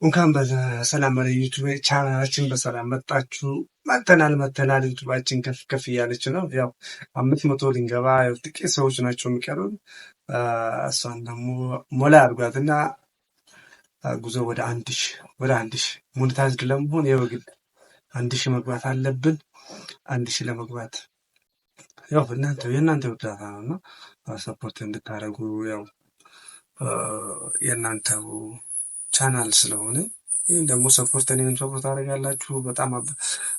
እንኳን በሰላም ወደ ዩቱብ ቻናላችን በሰላም መጣችሁ። መተናል ዩቱባችን ከፍ ከፍ እያለች ነው። ያው 500 ልንገባ ያው ጥቂት ሰዎች ናቸው የሚቀሩን። እሷን ደግሞ ሞላ አድርጓትና ጉዞ ወደ አንድ ሺህ ሞኔታይዝድ ለመሆን ያው ግድ 1000 መግባት አለብን። 1000 ለመግባት ያው የእናንተ እርዳታ ነውና ሰፖርት እንድታደርጉ ያው የእናንተው ቻናል ስለሆነ ይህን ደግሞ ሰፖርት እኔንም ሰፖርት አደርጋላችሁ። በጣም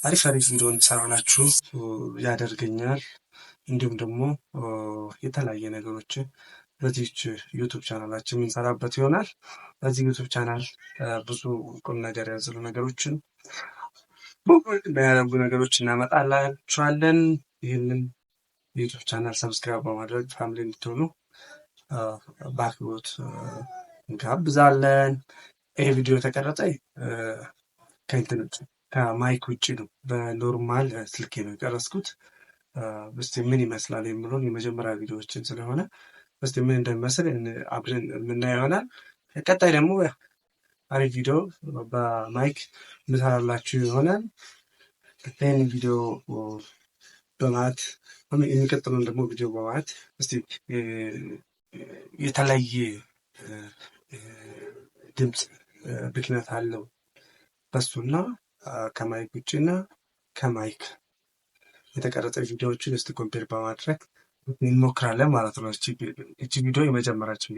አሪፍ ቪዲዮ እንሰራላችሁ ያደርገኛል። እንዲሁም ደግሞ የተለያየ ነገሮችን በዚህች ዩቱብ ቻናላችን የምንሰራበት ይሆናል። በዚህ ዩቱብ ቻናል ብዙ ቁም ነገር ያዘሉ ነገሮችን የሚያደርጉ ነገሮች እናመጣላችኋለን። ይህንን ዩቱብ ቻናል ሰብስክራይብ በማድረግ ፋሚሊ እንድትሆኑ በአክብሮት እንጋብዛለን። ይሄ ቪዲዮ ተቀረጸ ከማይክ ውጭ ነው፣ በኖርማል ስልኬ ነው የቀረጽኩት። እስቲ ምን ይመስላል የሚለውን የመጀመሪያ ቪዲዮዎችን ስለሆነ እስቲ ምን እንደሚመስል አብረን የምናየው ይሆናል። ቀጣይ ደግሞ አሪፍ ቪዲዮ በማይክ ምሰራላችሁ ይሆናል። ይህን ቪዲዮ በማየት የሚቀጥለውን ደግሞ ቪዲዮ በማየት እስቲ የተለያየ ድምፅ ብክነት አለው በሱና ከማይክ ውጭና ከማይክ የተቀረጸ ቪዲዮዎችን እስቲ ኮምፔር በማድረግ እንሞክራለን ማለት ነው። እቺ ቪዲዮ የመጀመሪያችን